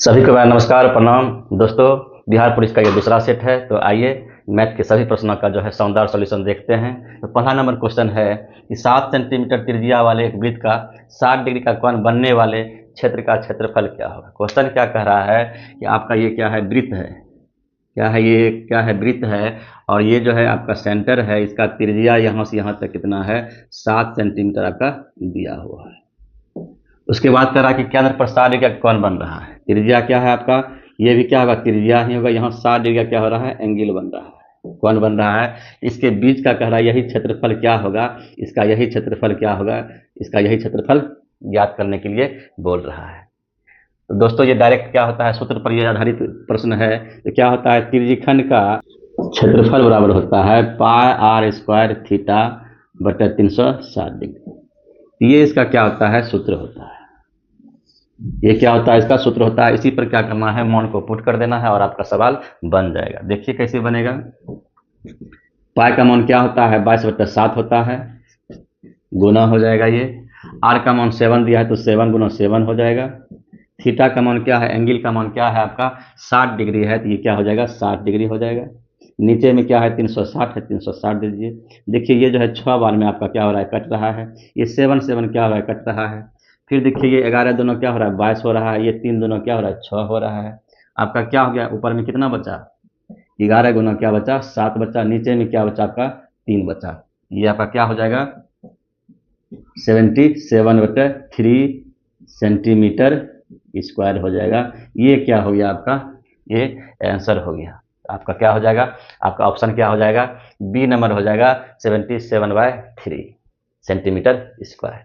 सभी को मेरा नमस्कार प्रणाम दोस्तों। बिहार पुलिस का ये दूसरा सेट है, तो आइए मैथ के सभी प्रश्नों का जो है शानदार सॉल्यूशन देखते हैं। तो पहला नंबर क्वेश्चन है कि 7 सेंटीमीटर त्रिज्या वाले एक वृत्त का 60 डिग्री का कोण बनने वाले क्षेत्र का क्षेत्रफल क्या होगा। क्वेश्चन क्या कह रहा है कि आपका ये क्या है, वृत्त है, क्या है ये, क्या है, वृत्त है, और ये जो है आपका सेंटर है, इसका त्रिज्या यहाँ से यहाँ तक कितना है, 7 सेंटीमीटर आपका दिया हुआ है। उसके बाद कह रहा कि केंद्र पर 60 डिग्री का कोण बन रहा है। त्रिज्या क्या है आपका, ये भी क्या होगा, त्रिज्या ही होगा। यहाँ 60 डिग्री का क्या हो रहा है, एंगल बन रहा है, कोण बन रहा है। इसके बीच का कह रहा है यही क्षेत्रफल क्या होगा, इसका यही क्षेत्रफल क्या होगा, इसका यही क्षेत्रफल ज्ञात करने के लिए बोल रहा है। तो दोस्तों ये डायरेक्ट क्या होता है, सूत्र पर ये आधारित प्रश्न है। तो क्या होता है, त्रिज्यखंड का क्षेत्रफल बराबर होता है पाई आर स्क्वायर थीटा बटा 360 डिग्री। ये इसका क्या होता है, सूत्र होता है। ये क्या होता है, इसका सूत्र होता है। इसी पर क्या करना है, मान को पुट कर देना है और आपका सवाल बन जाएगा। देखिए कैसे बनेगा। पाई का मान क्या होता है, 22/7 होता है, गुना हो जाएगा ये। आर का मान 7 दिया है तो 7 गुना 7 हो जाएगा। थीटा का मान क्या है, एंगल का मान क्या है आपका, 60 डिग्री है, तो ये क्या हो जाएगा, 60 डिग्री हो जाएगा। नीचे में क्या है, 360 है, 360 दीजिए। देखिए ये जो है 6 बार में आपका क्या हो रहा है, कट रहा है। ये 7 क्या हो रहा है, कट रहा है। फिर देखिए ये 11 दोनों क्या हो रहा है, 22 हो रहा है। ये 3 दोनों क्या हो रहा है, 6 हो रहा है। आपका क्या हो गया, ऊपर में कितना बचा, 11 गुना क्या बचा, 7 बचा। नीचे में क्या बचा आपका, 3 बचा। ये आपका क्या हो जाएगा, 77/3 सेंटीमीटर स्क्वायर हो जाएगा। ये क्या हो गया आपका, ये आंसर हो गया आपका। क्या हो जाएगा आपका, ऑप्शन क्या हो जाएगा, बी नंबर हो जाएगा 77/3 सेंटीमीटर स्क्वायर।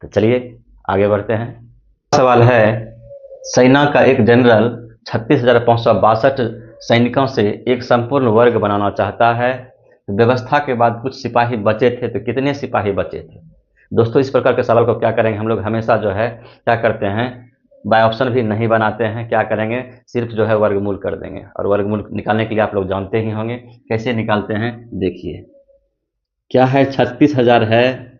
तो चलिए आगे बढ़ते हैं। सवाल है, सेना का एक जनरल 36,562 सैनिकों से एक संपूर्ण वर्ग बनाना चाहता है। व्यवस्था के बाद कुछ सिपाही बचे थे, तो कितने सिपाही बचे थे। दोस्तों इस प्रकार के सवाल को क्या करेंगे, हम लोग हमेशा जो है क्या करते हैं, बाय ऑप्शन भी नहीं बनाते हैं। क्या करेंगे, सिर्फ जो है वर्गमूल कर देंगे। और वर्गमूल निकालने के लिए आप लोग जानते ही होंगे कैसे निकालते हैं। देखिए क्या है, 36,000 है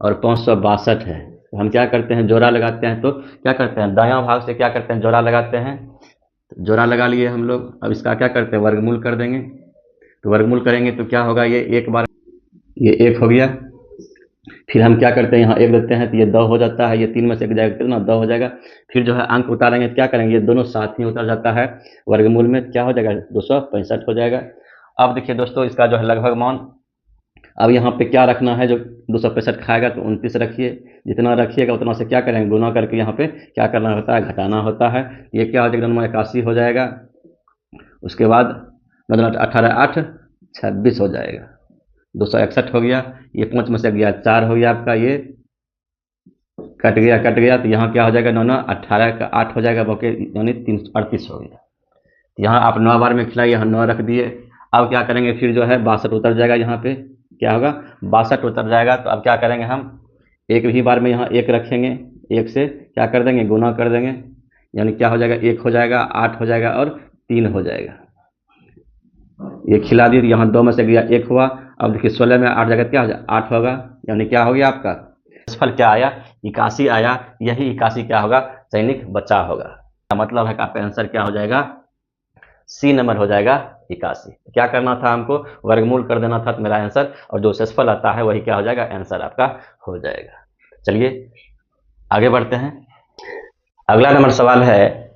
और 562 है। तो हम क्या करते हैं, जोड़ा लगाते हैं। तो क्या करते हैं, दायां भाग से क्या करते हैं, जोड़ा लगाते हैं। तो जोड़ा लगा लिए हम लोग। अब इसका क्या करते हैं, वर्गमूल कर देंगे। तो वर्गमूल करेंगे तो क्या होगा, ये एक बार ये 1 हो गया। फिर हम क्या करते हैं, यहाँ 1 देते हैं तो ये 2 हो जाता है। ये 3 में से 1 जाएगा, कितना, 2 हो जाएगा। फिर जो है अंक उतारेंगे, क्या करेंगे, ये दोनों साथ ही उतर जाता है वर्गमूल में। क्या हो जाएगा, 265 हो जाएगा। अब देखिए दोस्तों इसका जो है लगभग मान, अब यहाँ पे क्या रखना है, जो 265 खाएगा तो 29 रखिए। जितना रखिएगा उतना से क्या करेंगे, गुना करके यहाँ पे क्या करना होता है, घटाना होता है। ये क्या हो जाएगा, 81 हो जाएगा। उसके बाद 18 8 26 हो जाएगा, 261 हो गया। ये 5 में से गया 4 हो गया आपका, ये कट गया। तो यहाँ क्या हो जाएगा, 9 9 18 का 8 हो जाएगा, बल्कि यानी 338 हो गया। यहाँ आप 9 बार में खिलाइए, यहाँ 9 रख दिए। अब क्या करेंगे, फिर जो है 62 उतर जाएगा। यहाँ पे क्या होगा, 62 उतर जाएगा। तो अब क्या करेंगे, हम एक भी बार में यहाँ 1 रखेंगे। 1 से क्या कर देंगे, गुना कर देंगे। यानी क्या हो जाएगा, 1 हो जाएगा, 8 हो जाएगा और 3 हो जाएगा। ये खिला दिए, यहाँ 2 में से गया 1 हुआ। अब देखिए 16 में 8 जगह क्या हो जाएगा, 8 होगा। यानी क्या हो गया आपका, फल क्या आया, 81 आया। यही 81 क्या होगा, सैनिक बचा होगा। मतलब है कि आपका आंसर क्या हो जाएगा, सी नंबर हो जाएगा 81। क्या करना था हमको, वर्गमूल कर देना था, तो मेरा आंसर, और जो शेषफल आता है वही क्या हो जाएगा, आंसर आपका हो जाएगा। चलिए आगे बढ़ते हैं। अगला नंबर सवाल है,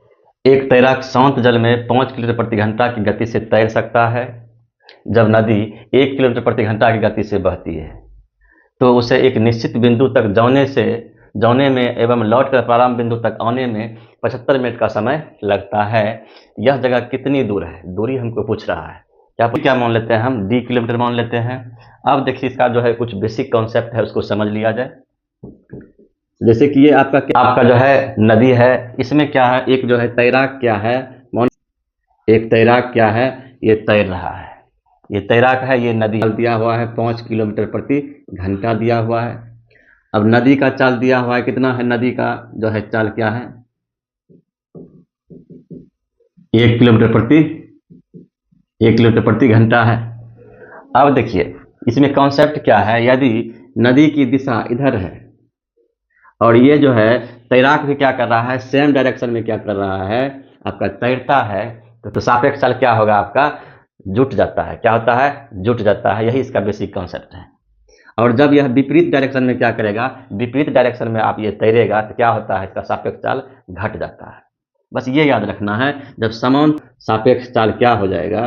एक तैराक शांत जल में 5 किलोमीटर प्रति घंटा की गति से तैर सकता है। जब नदी 1 किलोमीटर प्रति घंटा की गति से बहती है तो उसे एक निश्चित बिंदु तक जाने में एवं लौट कर प्रारंभ बिंदु तक आने में 75 मिनट का समय लगता है। यह जगह कितनी दूर है, दूरी हमको पूछ रहा है। क्या मान लेते हैं हम, डी किलोमीटर मान लेते हैं। अब देखिए इसका जो है कुछ बेसिक कॉन्सेप्ट है, उसको समझ लिया जाए। जैसे कि ये आपका जो है नदी है, इसमें क्या है, एक जो है तैराक क्या है, एक तैराक क्या है, ये तैर रहा है। ये तैराक है, ये नदी दिया हुआ है 5 किलोमीटर प्रति घंटा दिया हुआ है। अब नदी का चाल दिया हुआ है, कितना है, नदी का जो है चाल क्या है, 1 किलोमीटर प्रति घंटा है। अब देखिए इसमें कॉन्सेप्ट क्या है, यदि नदी की दिशा इधर है और ये जो है तैराक भी क्या कर रहा है, सेम डायरेक्शन में क्या कर रहा है, आपका तैरता है, तो सापेक्ष चाल क्या होगा आपका, जुट जाता है। क्या होता है, जुट जाता है। यही इसका बेसिक कॉन्सेप्ट है। और जब यह विपरीत डायरेक्शन में क्या करेगा, विपरीत डायरेक्शन में आप ये तैरेगा तो क्या होता है, इसका सापेक्ष चाल घट जाता है। बस ये याद रखना है, जब समान सापेक्ष चाल क्या हो जाएगा,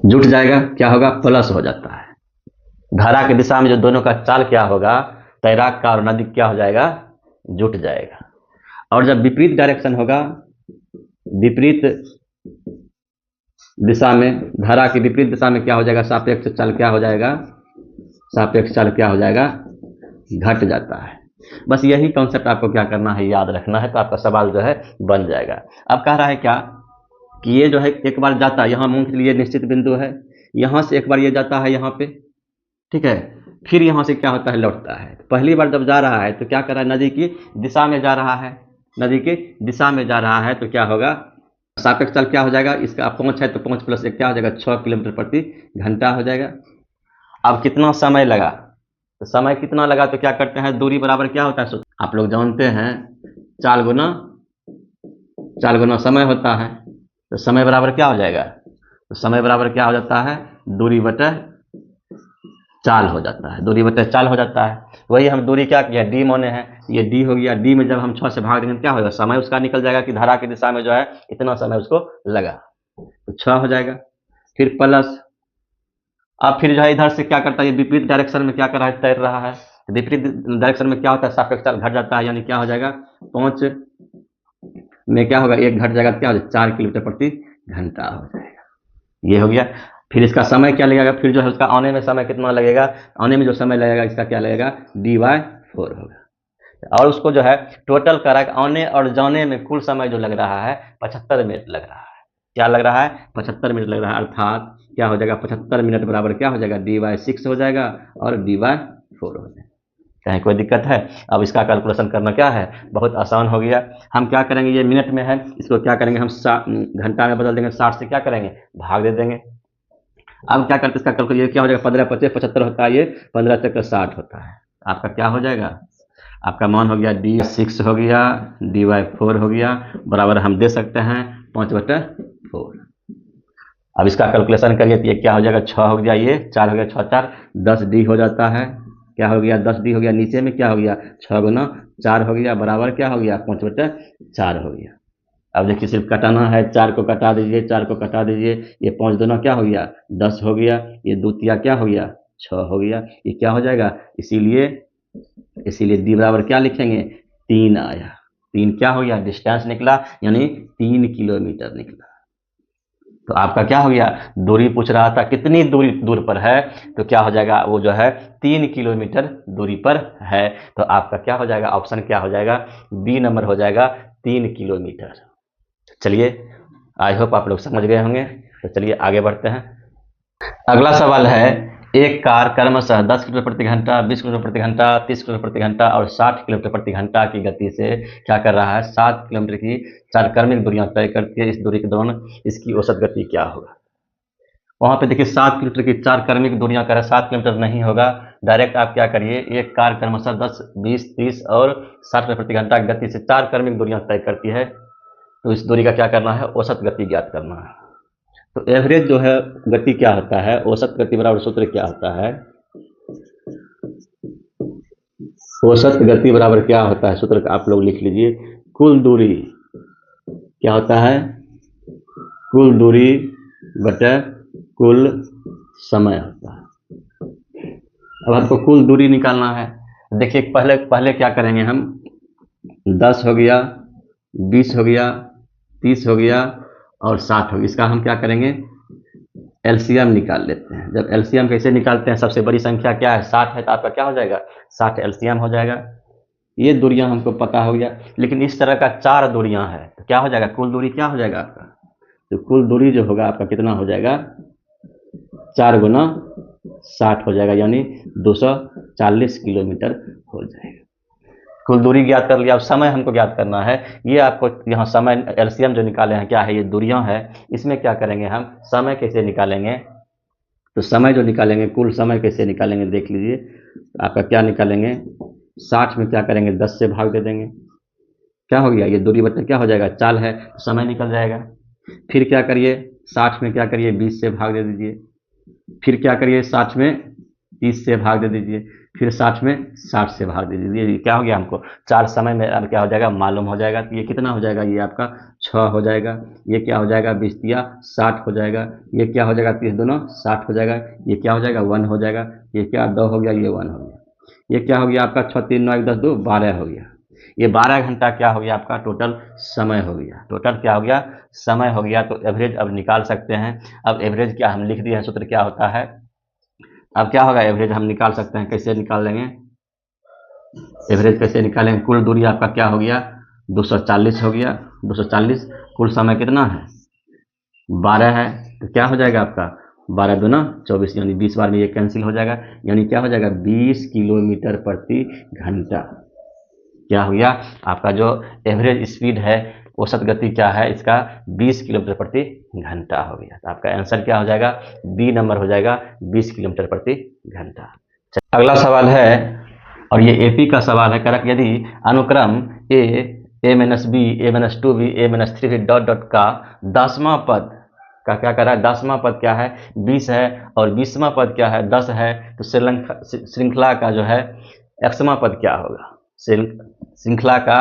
जुट जाएगा, क्या होगा, प्लस हो जाता है। धारा की दिशा में जो दोनों का चाल क्या होगा, तैराक का और नदी क्या हो जाएगा, जुट जाएगा। और जब विपरीत डायरेक्शन होगा, विपरीत दिशा में, धारा की विपरीत दिशा में क्या हो जाएगा, सापेक्ष चाल क्या हो जाएगा, सापेक्ष चाल क्या हो जाएगा, घट जाता है। बस यही कॉन्सेप्ट आपको क्या करना है, याद रखना है, तो आपका सवाल जो है बन जाएगा। अब कह रहा है क्या कि ये जो है एक बार जाता है, यहाँ मूंग के लिए निश्चित बिंदु है, यहाँ से एक बार ये जाता है यहाँ पे, ठीक है, फिर यहाँ से क्या होता है, लौटता है। पहली बार जब जा रहा है तो क्या कर रहा है, नदी की दिशा में जा रहा है, नदी की दिशा में जा रहा है, तो क्या होगा, सापेक्ष चाल क्या हो जाएगा, इसका 5 है तो 5 + 1 क्या हो जाएगा, 6 किलोमीटर प्रति घंटा हो जाएगा। अब कितना समय लगा, तो समय कितना लगा, तो क्या करते हैं, दूरी बराबर क्या होता है, आप लोग जानते हैं, चाल गुना समय होता है। तो समय बराबर क्या हो जाएगा, तो समय बराबर क्या हो जाता है, दूरी बटे चाल हो जाता है, दूरी बटे चाल हो जाता है। वही हम दूरी क्या किया, डी माने हैं, ये डी हो गया। डी में जब हम 6 से भाग देंगे क्या होगा, समय उसका निकल जाएगा कि धारा की दिशा में जो है इतना समय उसको लगा, तो 6 हो जाएगा। फिर प्लस, अब फिर जो है इधर से क्या करता है, ये विपरीत डायरेक्शन में क्या कर रहा है, तैर रहा है। विपरीत डायरेक्शन में क्या होता है, सापेक्ष चाल घट जाता है, यानी क्या हो जाएगा, 5 में क्या होगा, 1 घट जाएगा, क्या हो जाएगा, 4 किलोमीटर प्रति घंटा हो जाएगा। ये हो गया। फिर इसका समय क्या लगेगा, फिर जो है उसका आने में समय कितना लगेगा, आने में जो समय लगेगा इसका क्या लगेगा, dy/4 होगा। और उसको जो है टोटल करा, आने और जाने में कुल समय जो लग रहा है 75 मिनट लग रहा है। क्या लग रहा है, 75 मिनट लग रहा है, अर्थात क्या हो जाएगा, 75 मिनट बराबर क्या हो जाएगा, dy/6 हो जाएगा और dy/4 हो जाएगा। कहीं कोई दिक्कत है। अब इसका कैलकुलेशन करना क्या है, बहुत आसान हो गया। हम क्या करेंगे, ये मिनट में है, इसको क्या करेंगे हम घंटा में बदल देंगे, 60 से क्या करेंगे, भाग दे देंगे। अब क्या करते हैं, इसका कैलकुलेशन, ये क्या हो जाएगा, 15 × 5 = 75 होता है, ये 15 × 60 होता है। आपका क्या हो जाएगा, आपका मान हो गया d6 हो गया, dy/4 हो गया, बराबर हम दे सकते हैं 5/4। अब इसका कैलकुलेशन करिए तो ये क्या हो जाएगा, 6 हो गया, ये 4 हो गया, 6 × 4 10d हो जाता है। क्या हो गया, 10d हो गया, नीचे में क्या हो गया, 6 × 4 हो गया, बराबर क्या हो गया, 5/4 हो गया। अब देखिए सिर्फ कटाना है, 4 को कटा दीजिए, 4 को कटा दीजिए, ये 5 दूना क्या हो गया, 10 हो गया, ये 2 तिया क्या हो गया, 6 हो गया, ये क्या हो जाएगा, इसीलिए डी बराबर क्या लिखेंगे, 3 आया। 3 क्या हो गया, डिस्टेंस निकला, यानी 3 किलोमीटर निकला। तो आपका क्या हो गया, दूरी पूछ रहा था कितनी दूर पर है, तो क्या हो जाएगा, वो जो है 3 किलोमीटर दूरी पर है। तो आपका क्या हो जाएगा, ऑप्शन क्या हो जाएगा, बी नंबर हो जाएगा, 3 किलोमीटर। चलिए, आई होप आप लोग समझ गए होंगे। तो चलिए आगे बढ़ते हैं। अगला सवाल है, एक कार क्रमशः 10 किलोमीटर प्रति घंटा, 20 किलोमीटर प्रति घंटा, 30 किलोमीटर प्रति घंटा और 60 किलोमीटर प्रति घंटा की गति से क्या कर रहा है, 7 किलोमीटर की 4 क्रमिक दूरियां तय करती है। इस दूरी के दौरान इसकी औसत गति क्या होगा। वहां पे देखिए 7 किलोमीटर की 4 क्रमिक दूरियां कर रहा है, 7 किलोमीटर नहीं होगा, डायरेक्ट आप क्या करिए, एक कार क्रमशः 10, 20, 30 और 60 किलोमीटर प्रति घंटा की गति से 4 क्रमिक दूरियां तय करती है। तो इस दूरी का क्या करना है, औसत गति ज्ञात करना है। तो एवरेज जो है गति क्या होता है, औसत गति बराबर सूत्र क्या होता है, औसत गति बराबर क्या होता है, सूत्र आप लोग लिख लीजिए, कुल दूरी क्या होता है, कुल दूरी बटे कुल समय होता है। अब आपको कुल दूरी निकालना है। देखिए पहले क्या करेंगे हम, 10 हो गया, 20 हो गया, 30 हो गया और 60 हो गया। इसका हम क्या करेंगे, एलसीएम निकाल लेते हैं। जब एलसीएम कैसे निकालते हैं, सबसे बड़ी संख्या क्या है, 60 है, तो आपका क्या हो जाएगा, 60 एलसीएम हो जाएगा। ये दूरियां हमको पता हो गया, लेकिन इस तरह का 4 दूरियां हैं, तो क्या हो जाएगा, कुल दूरी क्या हो जाएगा आपका, तो कुल दूरी जो होगा आपका कितना हो जाएगा, 4 × 60 हो जाएगा, यानी 240 किलोमीटर हो जाएगा। कुल दूरी ज्ञात कर लिया। अब समय हमको ज्ञात करना है। ये आपको यहाँ समय एलसीएम जो निकाले हैं क्या है, ये दूरियां है। इसमें क्या करेंगे हम, समय कैसे निकालेंगे, तो समय जो निकालेंगे, कुल समय कैसे निकालेंगे देख लीजिए। आपका क्या निकालेंगे, 60 में क्या करेंगे 10 से भाग दे देंगे, क्या हो गया, ये दूरी बटे क्या हो जाएगा, चाल है, समय निकल जाएगा। फिर क्या करिए 60 में क्या करिए 20 से भाग दे दीजिए, फिर क्या करिए 60 में 30 से भाग दे दीजिए, फिर 60 में 60 से भाग दे दीजिए। ये क्या हो गया, हमको चार समय में अब क्या हो जाएगा मालूम हो जाएगा। तो ये कितना हो जाएगा, ये आपका 6 हो जाएगा। ये क्या हो जाएगा 20 दिया 60 हो जाएगा। ये क्या हो जाएगा 30 दोनों 60 हो जाएगा। ये क्या हो जाएगा 1 हो जाएगा। ये क्या 2 हो गया, ये 1 हो गया। ये क्या हो गया आपका 6 3 9 1 10 2 12 हो गया। ये 12 घंटा क्या हो गया आपका टोटल समय हो गया। टोटल क्या हो गया, समय हो गया। तो एवरेज अब निकाल सकते हैं। अब एवरेज क्या हम लिख दिए हैं, सूत्र क्या होता है। अब क्या होगा, एवरेज हम निकाल सकते हैं। कैसे निकाल लेंगे, एवरेज कैसे निकालेंगे, कुल दूरी आपका क्या हो गया 240 हो गया। 240 कुल समय कितना है 12 है। तो क्या हो जाएगा आपका 12 दूना 24, यानी 20 बार में ये कैंसिल हो जाएगा। यानी क्या हो जाएगा 20 किलोमीटर प्रति घंटा। क्या हो गया आपका जो एवरेज स्पीड है, औसत गति क्या है इसका 20 किलोमीटर प्रति घंटा हो गया। तो आपका आंसर क्या हो जाएगा, बी नंबर हो जाएगा 20 किलोमीटर प्रति घंटा। अगला सवाल है, और ये एपी का सवाल है। करेक्ट, यदि अनुक्रम ए माइनस बी, ए माइनस 2b, ए माइनस 3b डॉट डॉट का 10वां पद का क्या कर रहा है, 10वां पद क्या है 20 है, और 20वां पद क्या है 10 है, तो श्रृंखला का जो है एक्सवां पद क्या होगा, श्रृंखला का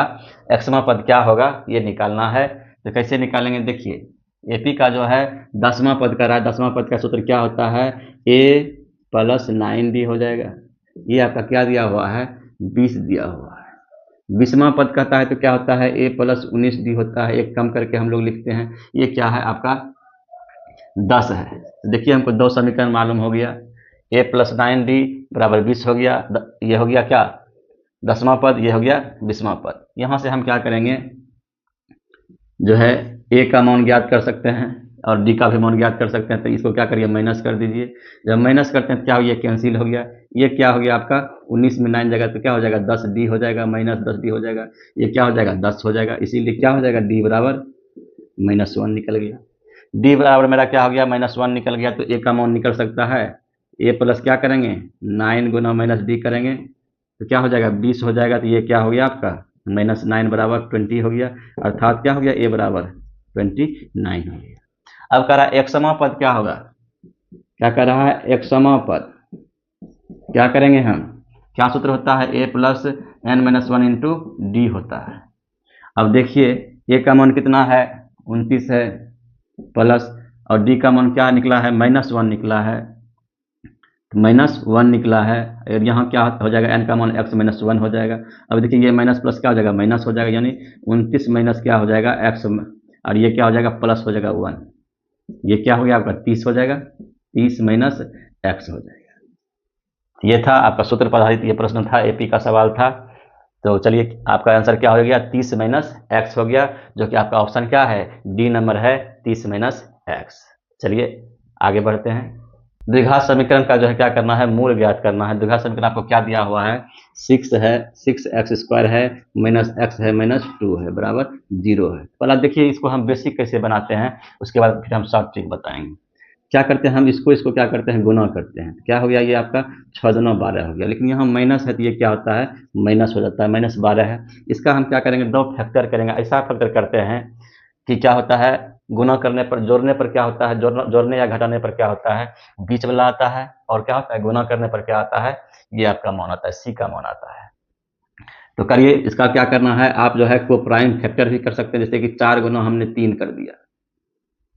एक्सवां पद क्या होगा, ये निकालना है। तो कैसे निकालेंगे, देखिए एपी का जो है 10वां पद का रहा है। 10वां पद का सूत्र क्या होता है, ए प्लस 9b हो जाएगा। ये आपका क्या दिया हुआ है 20 दिया हुआ है। 20वां पद कहता है तो क्या होता है ए प्लस 19d होता है। एक कम करके हम लोग लिखते हैं, ये क्या है आपका 10 है। देखिए हमको दो समीकरण मालूम हो गया, ए प्लस 9d बराबर 20 हो गया। ये हो गया क्या 10वां पद, ये हो गया 20वां पद। यहाँ से हम क्या करेंगे, जो है ए का मान ज्ञात कर सकते हैं और डी का भी मान ज्ञात कर सकते हैं। तो इसको क्या करिए माइनस कर दीजिए। जब माइनस करते हैं क्या हो, ये कैंसिल हो गया। ये क्या हो गया आपका 19 में 9 जगह तो क्या हो जाएगा 10d हो जाएगा, माइनस 10d हो जाएगा। ये क्या हो जाएगा 10 हो जाएगा। इसीलिए क्या हो जाएगा डी बराबर -1 निकल गया। डी बराबर मेरा क्या हो गया -1 निकल गया। तो ए का मान निकल सकता है, ए प्लस क्या करेंगे 9 गुना माइनस डी करेंगे तो क्या हो जाएगा 20 हो जाएगा। तो ये क्या हो गया आपका -9 बराबर 20 हो गया, अर्थात क्या हो गया ए बराबर 29 हो गया। अब कह रहा है एक्सवां पद क्या होगा, क्या कह रहा है एक्सवां पद क्या करेंगे हम, क्या सूत्र होता है ए प्लस n-1 इंटू डी होता है। अब देखिए ए का मान कितना है 29 है, प्लस और डी का मान क्या निकला है -1 निकला है, -1 निकला है। और यहाँ क्या हो जाएगा n का मान x -1 हो जाएगा। अब देखिए ये माइनस प्लस क्या हो जाएगा माइनस हो जाएगा, यानी 29 माइनस क्या हो जाएगा x, और ये क्या हो जाएगा प्लस हो जाएगा 1। ये क्या हो गया आपका 30 हो जाएगा, 30 माइनस x हो जाएगा। ये था आपका सूत्र पर आधारित ये प्रश्न था, एपी का सवाल था। तो चलिए आपका आंसर क्या हो गया 30 माइनस x हो गया, जो कि आपका ऑप्शन क्या है डी नंबर है 30 माइनस x। चलिए आगे बढ़ते हैं। द्विघात समीकरण का जो है क्या करना है, मूल ज्ञात करना है। द्विघात समीकरण आपको क्या दिया हुआ है 6 है, 6x² है माइनस x है माइनस 2 है बराबर 0 है। पहला देखिए इसको हम बेसिक कैसे बनाते हैं, उसके बाद फिर हम शॉर्ट ट्रिक बताएंगे। क्या करते हैं हम इसको क्या करते हैं गुना करते हैं। क्या हो गया ये आपका 6 दूना 12 हो गया, लेकिन यहाँ माइनस है तो ये क्या होता है माइनस हो जाता है, -12 है। इसका हम क्या करेंगे दो फैक्टर करेंगे। ऐसा फैक्टर करते हैं कि क्या होता है गुना करने पर जोड़ने पर क्या होता है, जोड़ने या घटाने पर क्या होता है बीच वाला आता है, और क्या होता है गुना करने पर क्या आता है ये आपका मान आता है सी का मान आता है। तो करिए इसका क्या करना है, आप जो है को प्राइम फैक्टर भी कर सकते हैं। जैसे कि 4 गुना हमने 3 कर दिया,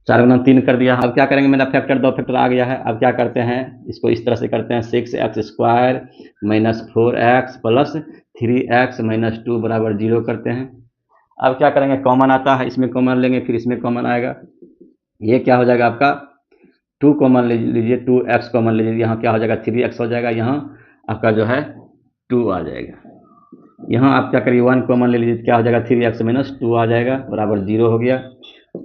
4 गुना 3 कर दिया। अब क्या करेंगे मेरा फैक्टर दो फैक्टर आ गया है। अब क्या करते हैं इसको इस तरह से करते हैं 6x² minus 4x plus 3x minus 2 बराबर 0 करते हैं। अब क्या करेंगे कॉमन आता है, इसमें कॉमन लेंगे, फिर इसमें कॉमन आएगा। ये क्या हो जाएगा आपका 2 कॉमन ले लीजिए, 2x कॉमन ले लीजिए। यहाँ क्या हो जाएगा 3x हो जाएगा, यहाँ आपका जो है 2 आ जाएगा। यहाँ आप क्या करिए 1 कॉमन ले लीजिए, क्या हो जाएगा 3x माइनस 2 आ जाएगा बराबर 0 हो गया।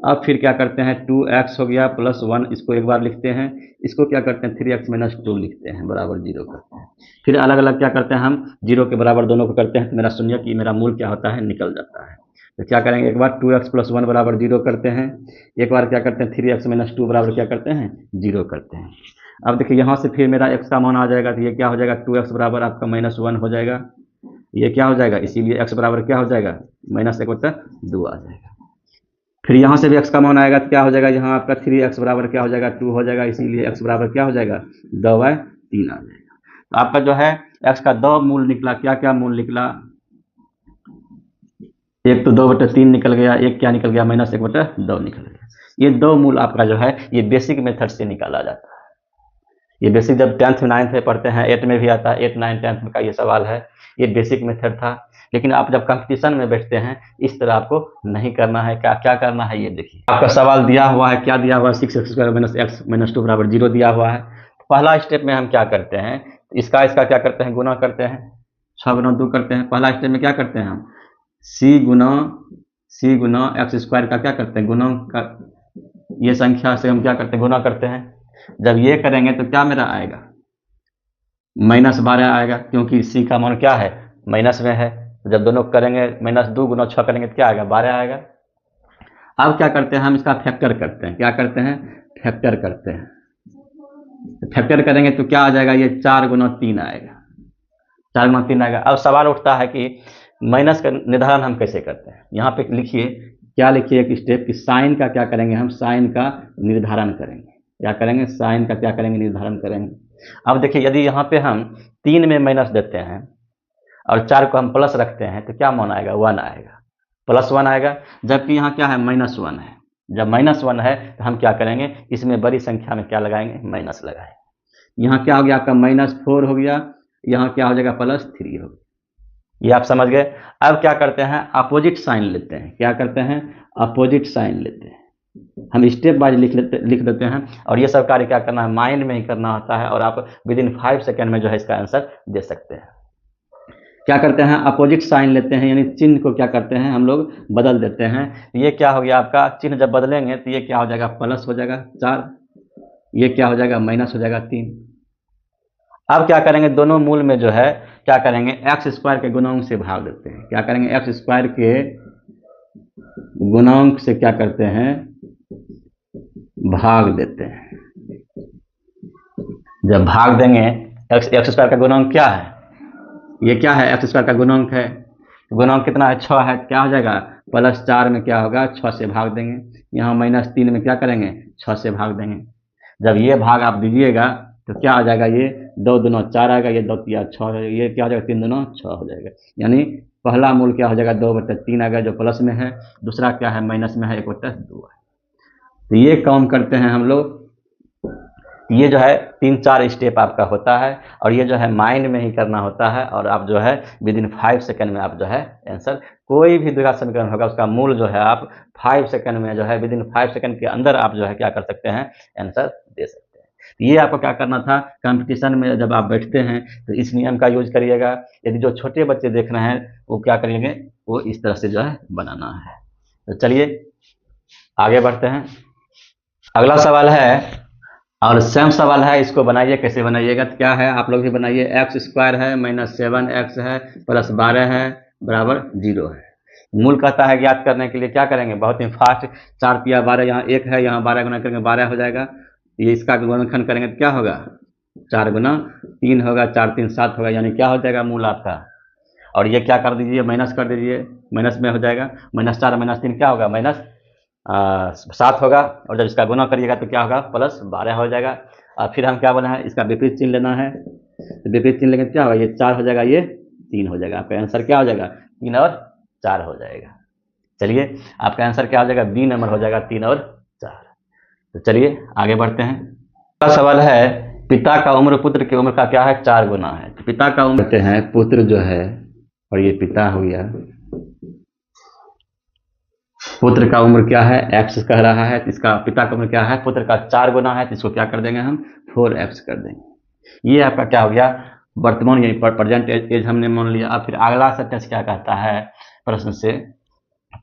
अब फिर क्या करते हैं 2x हो गया प्लस 1, इसको एक बार लिखते हैं। इसको क्या करते हैं 3x माइनस 2 लिखते हैं बराबर 0 करते हैं। फिर अलग अलग क्या करते हैं हम 0 के बराबर दोनों को करते हैं, तो मेरा शून्य की मेरा मूल क्या होता है निकल जाता है। तो क्या करेंगे एक बार 2x प्लस 1 बराबर 0 करते हैं, एक बार क्या करते हैं 3x माइनस 2 बराबर क्या करते हैं 0 करते हैं। अब देखिए यहाँ से फिर मेरा x का मान आ जाएगा, तो ये क्या हो जाएगा 2x बराबर आपका -1 हो जाएगा। ये क्या हो जाएगा, इसीलिए x बराबर क्या हो जाएगा -1/2 आ जाएगा। फिर यहाँ से भी x का मान आएगा तो क्या हो जाएगा, यहाँ आपका 3x बराबर क्या हो जाएगा 2 हो जाएगा, इसीलिए x बराबर क्या हो जाएगा 2/3 आ जाएगा। तो आपका जो है x का 2 मूल निकला। क्या क्या मूल निकला, एक तो 2/3 निकल गया, एक क्या निकल गया -1/2 निकल गया। ये 2 मूल आपका जो है ये बेसिक मेथड से निकाला जाता है। ये बेसिक जब 10th 9th में पढ़ते हैं, 8 में भी आता है, 8 9 10th का ये सवाल है। ये बेसिक मेथड था, लेकिन आप जब कंपटीशन में बैठते हैं इस तरह आपको नहीं करना है। क्या क्या करना है ये देखिए, आपका सवाल दिया हुआ है, क्या दिया हुआ है 6x² - x - 2 बराबर 0 दिया हुआ है। पहला स्टेप में हम क्या करते हैं, इसका क्या करते हैं, गुना करते हैं, 6 × 2 करते हैं। पहला स्टेप में क्या करते हैं हम, c गुना x² का क्या करते हैं, गुना का, ये संख्या से हम क्या करते हैं, गुना करते हैं। जब ये करेंगे तो क्या मेरा आएगा, -12 आएगा, क्योंकि c का मान क्या है माइनस में है। तो जब दोनों करेंगे -2 × 6 करेंगे तो क्या आएगा 12 आएगा। अब क्या करते हैं हम, इसका फैक्टर करते हैं। क्या करते हैं, फैक्टर करते हैं। फैक्टर करेंगे तो क्या आ जाएगा, ये 4 × 3 आएगा, 4 × 3 आएगा। अब सवाल उठता है कि माइनस का निर्धारण हम कैसे करते हैं। यहाँ पे लिखिए, क्या लिखिए एक स्टेप कि साइन का क्या करेंगे, हम साइन का निर्धारण करेंगे। क्या करेंगे, साइन का क्या करेंगे, निर्धारण करेंगे। अब देखिए, यदि यहाँ पे हम 3 में माइनस देते हैं और 4 को हम प्लस रखते हैं तो क्या मान आएगा, 1 आएगा, +1 आएगा। जबकि यहाँ क्या है, -1 है। जब -1 है तो हम क्या करेंगे, इसमें बड़ी संख्या में क्या लगाएंगे, माइनस लगाएंगे। यहाँ क्या हो गया आपका -4 हो गया, यहाँ क्या हो जाएगा +3 हो गया। ये आप समझ गए। अब क्या करते हैं, अपोजिट साइन लेते हैं। क्या करते हैं, अपोजिट साइन लेते हैं। हम स्टेप बाय लिख देते हैं, और ये सब कार्य क्या करना है, माइंड में ही करना होता है, और आप विदिन 5 सेकेंड में जो है इसका आंसर दे सकते हैं। क्या करते हैं, अपोजिट साइन लेते हैं, यानी चिन्ह को क्या करते हैं हम लोग बदल देते हैं। ये क्या हो गया आपका, चिन्ह जब बदलेंगे तो ये क्या हो जाएगा, प्लस हो जाएगा 4, ये क्या हो जाएगा, माइनस हो जाएगा 3। अब क्या करेंगे, दोनों मूल में जो है क्या करेंगे, x² के गुणांक से भाग देते हैं। क्या करेंगे, x² के गुणांक से क्या करते हैं, भाग देते हैं। जब भाग देंगे, x² का गुणांक क्या है, ये क्या है, x² का गुणांक है। गुणांक कितना है, 6 है। क्या हो जाएगा, +4 में क्या होगा, 6 से भाग देंगे। यहाँ -3 में क्या करेंगे, 6 से भाग देंगे। जब ये भाग आप दीजिएगा तो क्या आ जाएगा, ये 2 दूना 4 आएगा, ये 2 तिया 6, ये क्या हो जाएगा 3 दूना 6 हो जाएगा। यानी पहला मूल क्या हो जाएगा, 2/3 आएगा जो प्लस में है, दूसरा क्या है माइनस में है, 1/2 है। तो ये काम करते हैं हम लोग। ये जो है 3-4 स्टेप आपका होता है, और ये जो है माइंड में ही करना होता है, और आप जो है विदिन 5 सेकेंड में आप जो है आंसर, कोई भी द्विघात समीकरण होगा उसका मूल जो है आप 5 सेकेंड में जो है विदिन 5 सेकेंड के अंदर आप जो है क्या कर सकते हैं, आंसर दे सकते हैं। ये आपको क्या करना था, कंपटीशन में जब आप बैठते हैं तो इस नियम का यूज करिएगा। यदि जो छोटे बच्चे देख रहे हैं वो क्या करेंगे, वो इस तरह से जो है बनाना है। तो चलिए आगे बढ़ते हैं। अगला सवाल है, और सेम सवाल है, इसको बनाइए। कैसे बनाइएगा, तो क्या है, आप लोग भी बनाइए। x² है -7x है +12 है बराबर 0 है। मूल कहता है ज्ञात करने के लिए क्या करेंगे, बहुत ही फास्ट, 4 तिया 12, यहाँ 1 है, यहाँ 12 गुना करेंगे 12 हो जाएगा। ये इसका गुणनखंड करेंगे तो क्या होगा, 4 × 3 होगा, 4 3 7 होगा, यानी क्या हो जाएगा मूल आपका। और ये क्या कर दीजिए, माइनस कर दीजिए, माइनस में हो जाएगा, -4 - 3 क्या होगा, -7 होगा। और जब इसका गुना करिएगा तो क्या होगा, +12 हो जाएगा। और फिर हम क्या बोले हैं, इसका विपरीत चिन्ह लेना है। तो विपरीत चिन्ह लेंगे तो क्या होगा, ये 4 हो जाएगा, ये 3 हो जाएगा। आपका आंसर क्या हो जाएगा, 3 और 4 हो जाएगा। चलिए आपका आंसर क्या हो जाएगा, बी नंबर हो जाएगा, 3 और 4। तो चलिए आगे बढ़ते हैं। अगला सवाल है, पिता का उम्र पुत्र की उम्र का क्या है, 4 गुना है। तो पिता का उम्र कहते हैं, पुत्र जो है, और ये पिता हो गया, पुत्र का उम्र क्या है, x कह रहा है, तो इसका पिता का उम्र क्या है, पुत्र का 4 गुना है, तो इसको क्या कर देंगे हम, 4x कर देंगे। ये आपका क्या हो गया, वर्तमान यानी प्रेजेंट एज हमने मान लिया। अब फिर अगला सेंटेंस क्या कहता है प्रश्न से,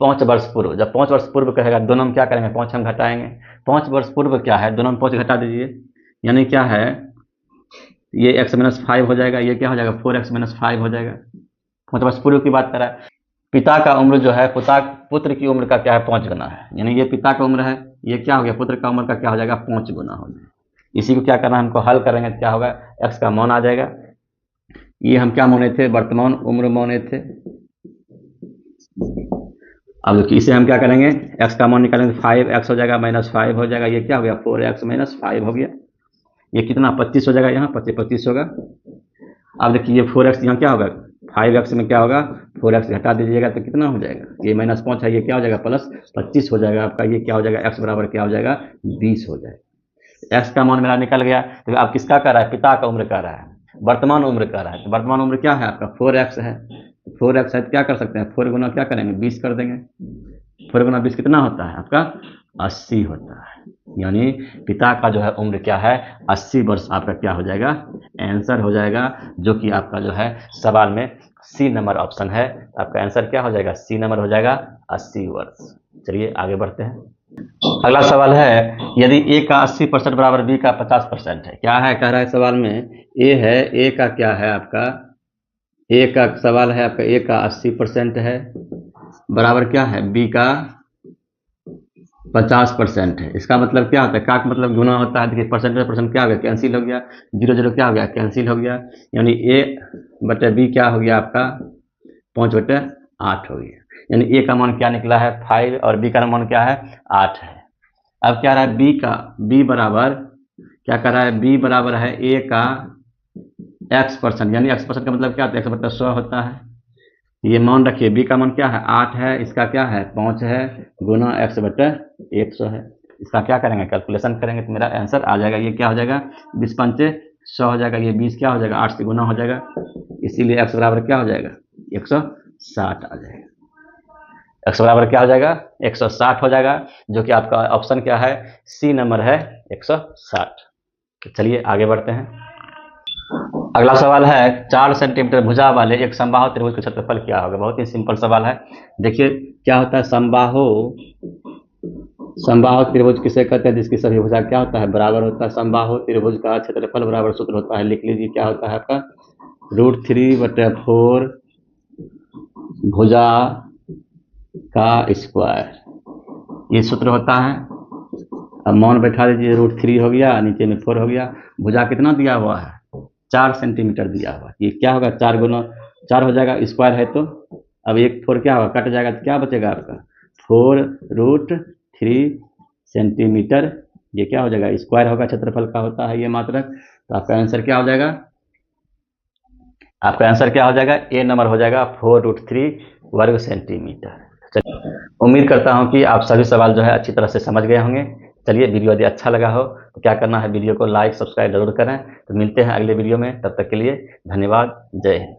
5 वर्ष पूर्व। जब 5 वर्ष पूर्व कहेगा, दोनों में क्या करेंगे, 5 हम घटाएंगे। 5 वर्ष पूर्व क्या है, दोनों में 5 घटा दीजिए, यानी क्या है, ये x - 5 हो जाएगा, ये क्या हो जाएगा 4x - 5 हो जाएगा। 5 वर्ष पूर्व की बात कर रहा है। पिता का उम्र जो है, पुत्र की उम्र का क्या है, 5 गुना है, यानी ये पिता का उम्र है, ये क्या हो गया, पुत्र का उम्र का क्या हो जाएगा, 5 गुना हो जाएगा। इसी को क्या करना है, हमको हल करेंगे तो क्या होगा, x का मान आ जाएगा। ये हम क्या माने थे, वर्तमान उम्र माने थे। अब देखिए इसे हम क्या करेंगे, x का मान निकालेंगे, 5x हो जाएगा माइनस 5 हो जाएगा, ये क्या हो गया 4x माइनस 5 हो गया। ये कितना 25 हो जाएगा, यहाँ 25 होगा। अब देखिए ये 4x यहाँ क्या होगा, 5x में क्या होगा, 4x घटा दीजिएगा तो कितना हो जाएगा, ये -5 है, ये क्या हो जाएगा प्लस 25 हो जाएगा आपका। ये क्या हो जाएगा, x बराबर क्या हो जाएगा 20 हो जाएगा। x का मान मेरा निकल गया। तो आप किसका कर रहा है, पिता का उम्र कर रहा है, वर्तमान उम्र कर रहा है। तो वर्तमान उम्र क्या है आपका 4x है। 4x है तो क्या कर सकते हैं, 4 गुना क्या करेंगे 20 कर देंगे। 4 गुना 20 कितना होता है आपका 80 होता है। यानी पिता का जो है उम्र क्या है 80 वर्ष आपका क्या हो जाएगा, आंसर हो जाएगा, जो कि आपका जो है सवाल में सी नंबर ऑप्शन है। आपका आंसर क्या हो जाएगा, सी नंबर हो जाएगा 80 वर्ष। चलिए आगे बढ़ते हैं। अगला सवाल है, यदि a का 80% बराबर b का 50% है। क्या है कह रहा है सवाल में, a है, a का क्या है आपका, a का सवाल है आपका, a का 80% है बराबर क्या है b का 50% है। इसका मतलब क्या होता है, का मतलब गुना होता है। देखिए परसेंट क्या हो गया, कैंसिल हो गया, 0 क्या हो गया, कैंसिल हो गया। यानी a बटे b क्या हो गया आपका 5/8 हो गया। यानी a का मान क्या निकला है 5 और b का मान क्या है 8 है। अब क्या रहा है b बराबर क्या कर रहा है, b बराबर है a का x%। यानी x% का मतलब क्या होता है, 100 होता है। ये मान रखिए b का मान क्या है 8 है, इसका क्या है 5 है, गुना x/100 है। इसका क्या करेंगे, कैलकुलेशन करेंगे तो मेरा आंसर आ जाएगा। ये क्या हो जाएगा 20 पंचे 100 हो जाएगा, ये 20 क्या हो जाएगा 8 से गुना हो जाएगा, इसीलिए x बराबर क्या हो जाएगा 160 आ जाएगा। x बराबर क्या हो जाएगा 160 हो जाएगा, जो कि आपका ऑप्शन क्या है, सी नंबर है 160। चलिए आगे बढ़ते हैं। अगला सवाल है, 4 सेंटीमीटर भुजा वाले एक समबाहु त्रिभुज का क्षेत्रफल क्या होगा। बहुत ही सिंपल सवाल है। देखिए क्या होता है, समबाहु त्रिभुज किसे कहते हैं, जिसकी सभी भुजा क्या होता है बराबर होता है। समबाहु त्रिभुज का क्षेत्रफल बराबर सूत्र होता है, लिख लीजिए क्या होता है आपका, √3/4 भुजा का स्क्वायर, ये सूत्र होता है। अब मान बैठा दीजिए, √3 हो गया, नीचे में 4 हो गया, भुजा कितना दिया हुआ है 4 सेंटीमीटर दिया हुआ। ये क्या होगा 4 गुना 4 हो जाएगा, स्क्वायर है तो। अब एक 4 क्या होगा कट जाएगा तो क्या बचेगा आपका 4√3 सेंटीमीटर। ये क्या हो जाएगा स्क्वायर होगा, क्षेत्रफल का होता है ये मात्रक। तो आपका आंसर क्या हो जाएगा, आपका आंसर क्या हो जाएगा, ए नंबर हो जाएगा 4√3 वर्ग सेंटीमीटर। चलिए उम्मीद करता हूं कि आप सभी सवाल जो है अच्छी तरह से समझ गए होंगे। चलिए वीडियो यदि अच्छा लगा हो तो क्या करना है, वीडियो को लाइक सब्सक्राइब जरूर करें। तो मिलते हैं अगले वीडियो में, तब तक के लिए धन्यवाद, जय हिंद।